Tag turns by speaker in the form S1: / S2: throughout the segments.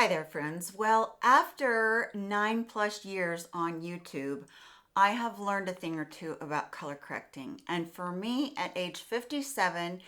S1: Hi there, friends. Well, after 9+ years on YouTube, I have learned a thing or two about color correcting. And for me, at age 57,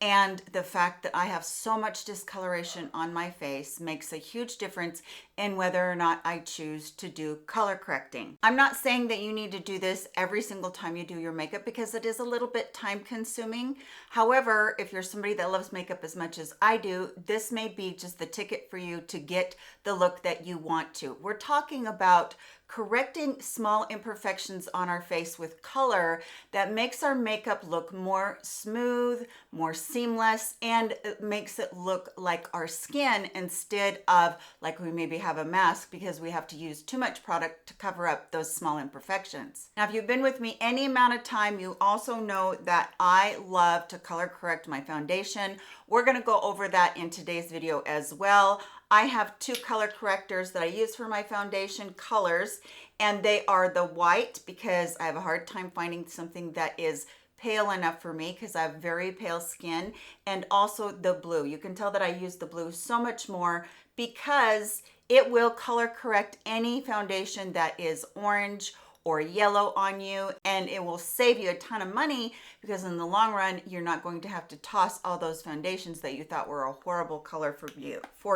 S1: and the fact that I have so much discoloration on my face makes a huge difference in whether or not I choose to do color correcting. I'm not saying that you need to do this every single time you do your makeup because it is a little bit time consuming. However, if you're somebody that loves makeup as much as I do, this may be just the ticket for you to get the look that you want to. We're talking about correcting small imperfections on our face with color that makes our makeup look more smooth, more seamless, and it makes it look like our skin instead of like we maybe have a mask because we have to use too much product to cover up those small imperfections. Now, if you've been with me any amount of time, you also know that I love to color correct my foundation. We're going to go over that in today's video as well. I have two color correctors that I use for my foundation colors, and they are the white because I have a hard time finding something that is pale enough for me because I have very pale skin, and also the blue. You can tell that I use the blue so much more because it will color correct any foundation that is orange or yellow on you, and it will save you a ton of money because in the long run you're not going to have to toss all those foundations that you thought were a horrible color for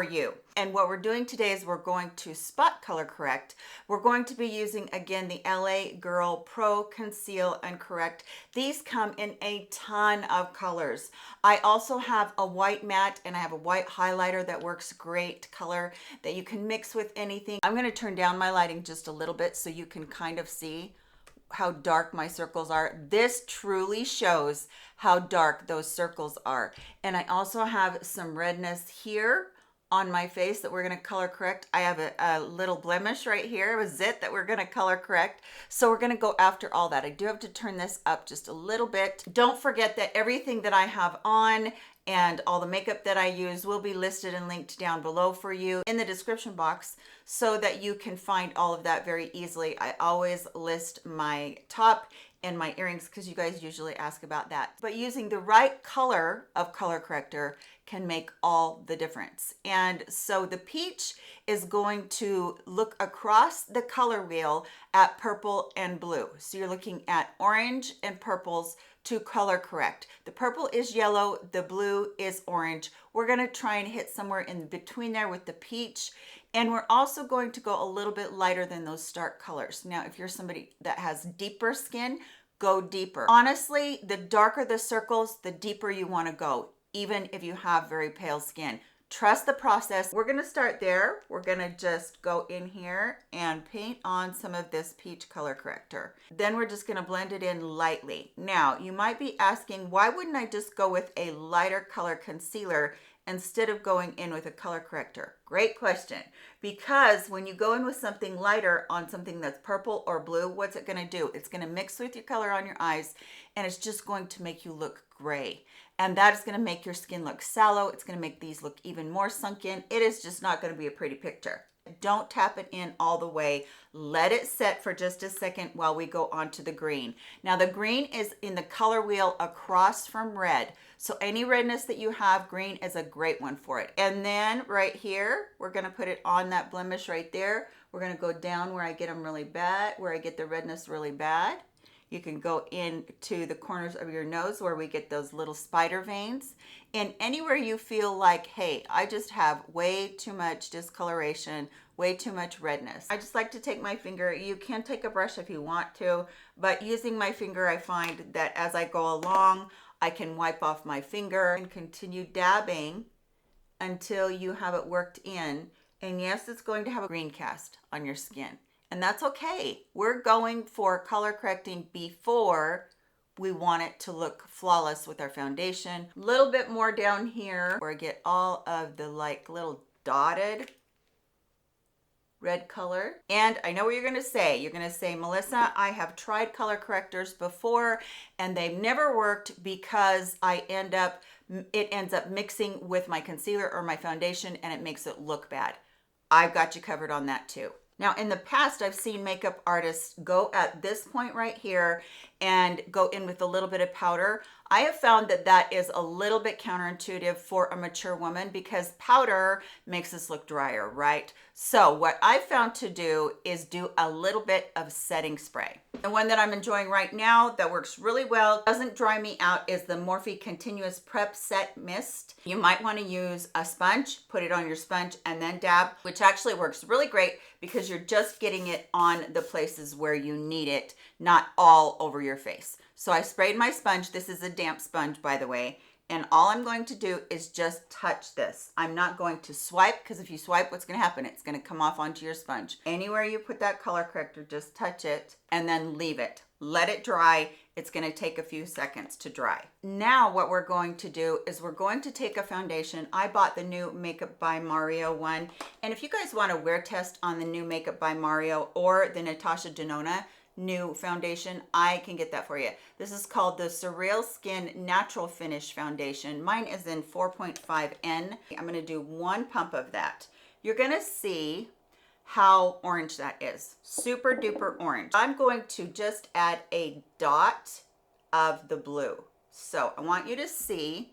S1: you. And what we're doing today is we're going to spot color correct. We're going to be using again the LA Girl Pro Conceal and Correct. These come in a ton of colors. I also have a white matte and I have a white highlighter that works great color that you can mix with anything. I'm going to turn down my lighting just a little bit so you can kind of see how dark my circles are. This truly shows how dark those circles are. And I also have some redness here on my face that we're going to color correct. I have a little blemish right here, a zit that we're going to color correct. So we're going to go after all that. I do have to turn this up just a little bit. Don't forget that everything that I have on and all the makeup that I use will be listed and linked down below for you in the description box so that you can find all of that very easily. I always list my top and my earrings because you guys usually ask about that. But using the right color of color corrector can make all the difference. And so the peach is going to look across the color wheel at purple and blue. So you're looking at orange and purples to color correct. The purple is yellow, the blue is orange. We're gonna try and hit somewhere in between there with the peach. And we're also going to go a little bit lighter than those stark colors. Now, if you're somebody that has deeper skin, go deeper. Honestly, the darker the circles, the deeper you wanna go, even if you have very pale skin. Trust the process. We're gonna start there. We're gonna just go in here and paint on some of this peach color corrector. Then we're just gonna blend it in lightly. Now, you might be asking, why wouldn't I just go with a lighter color concealer instead of going in with a color corrector? Great question. Because when you go in with something lighter on something that's purple or blue, what's it gonna do? It's gonna mix with your color on your eyes and it's just going to make you look gray. And that is gonna make your skin look sallow. It's gonna make these look even more sunken. It is just not gonna be a pretty picture. Don't tap it in all the way. Let it set for just a second while we go on to the green. Now the green is in the color wheel across from red. So any redness that you have, green is a great one for it. And then right here, we're gonna put it on that blemish right there. We're gonna go down where I get them really bad, where I get the redness really bad. You can go into the corners of your nose where we get those little spider veins. And anywhere you feel like, hey, I just have way too much discoloration, way too much redness. I just like to take my finger. You can take a brush if you want to, but using my finger, I find that as I go along, I can wipe off my finger and continue dabbing until you have it worked in. And yes, it's going to have a green cast on your skin. And that's okay. We're going for color correcting before we want it to look flawless with our foundation. A little bit more down here where I get all of the like little dotted red color. And I know what you're gonna say. You're gonna say, Melissa, I have tried color correctors before and they've never worked because it ends up mixing with my concealer or my foundation and it makes it look bad. I've got you covered on that too. Now, in the past, I've seen makeup artists go at this point right here and go in with a little bit of powder. I have found that that is a little bit counterintuitive for a mature woman because powder makes us look drier, right? So what I found to do is do a little bit of setting spray. The one that I'm enjoying right now that works really well, doesn't dry me out, is the Morphe Continuous Prep Set Mist. You might want to use a sponge, put it on your sponge and then dab, which actually works really great because you're just getting it on the places where you need it, not all over your face. So I sprayed my sponge. This is a damp sponge, by the way. And all I'm going to do is just touch this. I'm not going to swipe, because if you swipe, what's going to happen? It's going to come off onto your sponge. Anywhere you put that color corrector, just touch it and then leave it. Let it dry. It's going to take a few seconds to dry. Now what we're going to do is we're going to take a foundation. I bought the new Makeup by Mario one. And if you guys want a wear test on the new Makeup by Mario or the Natasha Denona new foundation, I can get that for you. This is called the Surreal Skin Natural Finish Foundation. Mine is in 4.5N. I'm going to do one pump of that. You're going to see how orange that is. Super duper orange. I'm going to just add a dot of the blue. So I want you to see,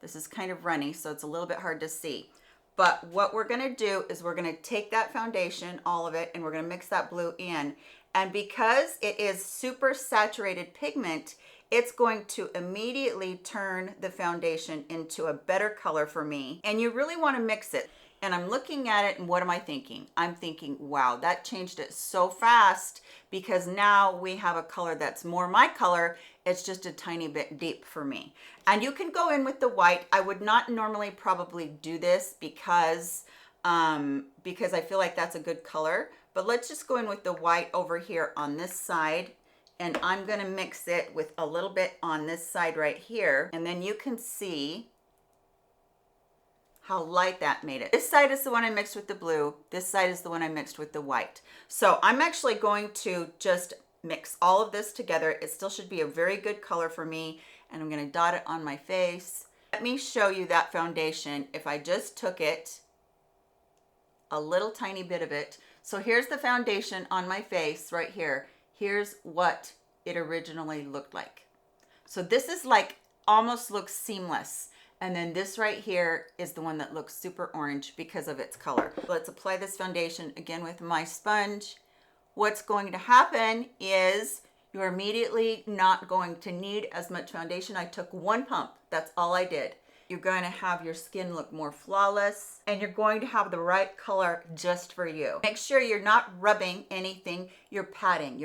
S1: this is kind of runny, so it's a little bit hard to see. But what we're going to do is we're going to take that foundation, all of it, and we're going to mix that blue in. And because it is super saturated pigment, it's going to immediately turn the foundation into a better color for me. And you really want to mix it. And I'm looking at it and what am I thinking? I'm thinking, wow, that changed it so fast because now we have a color that's more my color. It's just a tiny bit deep for me. And you can go in with the white. I would not normally probably do this because I feel like that's a good color. But let's just go in with the white over here on this side. And I'm going to mix it with a little bit on this side right here. And then you can see how light that made it. This side is the one I mixed with the blue. This side is the one I mixed with the white. So I'm actually going to just mix all of this together. It still should be a very good color for me. And I'm going to dot it on my face. Let me show you that foundation. If I just took it, a little tiny bit of it. So here's the foundation on my face right here. Here's what it originally looked like. So this is like almost looks seamless. And then this right here is the one that looks super orange because of its color. Let's apply this foundation again with my sponge. What's going to happen is you're immediately not going to need as much foundation. I took one pump. That's all I did. You're going to have your skin look more flawless and you're going to have the right color just for you. Make sure you're not rubbing anything, you're patting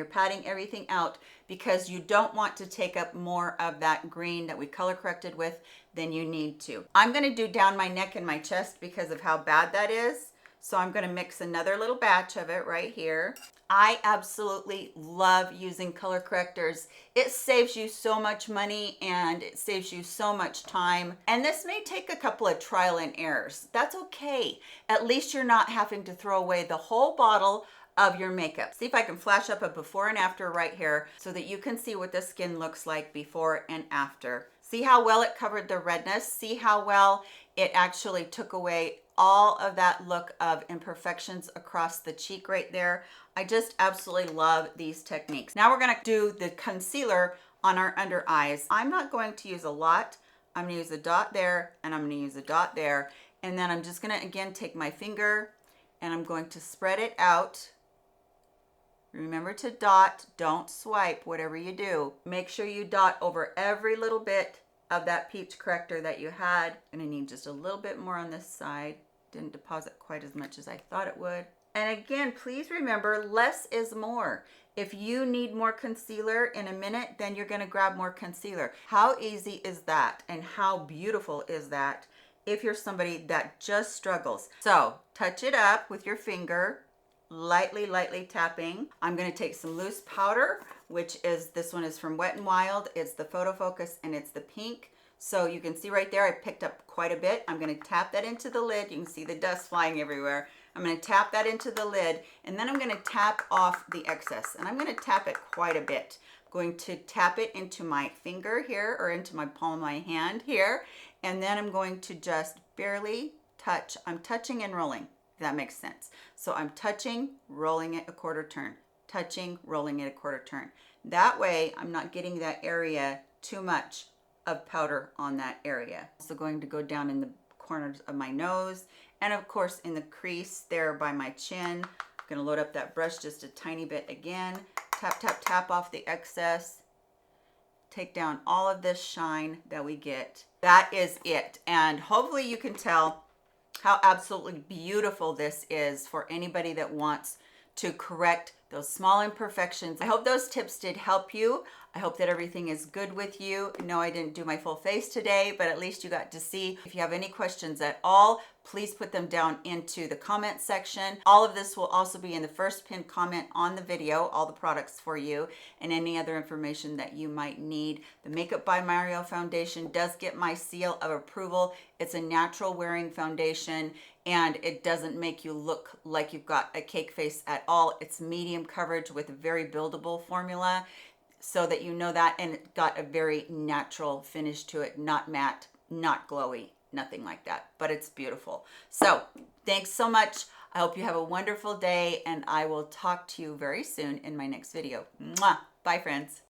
S1: everything out because you don't want to take up more of that green that we color corrected with than you need to. I'm going to do down my neck and my chest because of how bad that is. So I'm going to mix another little batch of it right here. I absolutely love using color correctors. It saves you so much money and it saves you so much time. And this may take a couple of trial and errors. That's okay. At least you're not having to throw away the whole bottle of your makeup. See if I can flash up a before and after right here so that you can see what the skin looks like before and after. See how well it covered the redness? See how well it actually took away all of that look of imperfections across the cheek right there. I just absolutely love these techniques. Now we're gonna do the concealer on our under eyes. I'm not going to use a lot. I'm gonna use a dot there and I'm gonna use a dot there. And then I'm just gonna again take my finger and I'm going to spread it out. Remember to dot, don't swipe, whatever you do. Make sure you dot over every little bit of that peach corrector that you had. And I need just a little bit more on this side. Didn't deposit quite as much as I thought it would. And again, please remember, less is more. If you need more concealer in a minute, then you're gonna grab more concealer. How easy is that? And how beautiful is that if you're somebody that just struggles? So touch it up with your finger, lightly tapping. I'm gonna take some loose powder, which is, this one is from Wet n Wild. It's the Photofocus and it's the pink. So you can see right there, I picked up quite a bit. I'm gonna tap that into the lid. You can see the dust flying everywhere. I'm gonna tap that into the lid and then I'm gonna tap off the excess. And I'm gonna tap it quite a bit. I'm going to tap it into my finger here or into my palm of my hand here. And then I'm going to just barely touch. I'm touching and rolling, if that makes sense. So I'm touching, rolling it a quarter turn, touching, rolling it a quarter turn. That way I'm not getting that area too much of powder on that area. Also going to go down in the corners of my nose, and of course in the crease there by my chin. I'm gonna load up that brush just a tiny bit again. Tap, tap, tap off the excess. Take down all of this shine that we get. That is it. And hopefully you can tell how absolutely beautiful this is for anybody that wants to correct those small imperfections. I hope those tips did help you. I hope that everything is good with you. No, I didn't do my full face today, but at least you got to see. If you have any questions at all, please put them down into the comment section. All of this will also be in the first pinned comment on the video, all the products for you and any other information that you might need. The Makeup by Mario foundation does get my seal of approval. It's a natural wearing foundation and it doesn't make you look like you've got a cake face at all. It's medium coverage with a very buildable formula, so that you know that, and it got a very natural finish to it, not matte, not glowy, nothing like that, but it's beautiful. So thanks so much. I hope you have a wonderful day, and I will talk to you very soon in my next video. Mwah! Bye, friends.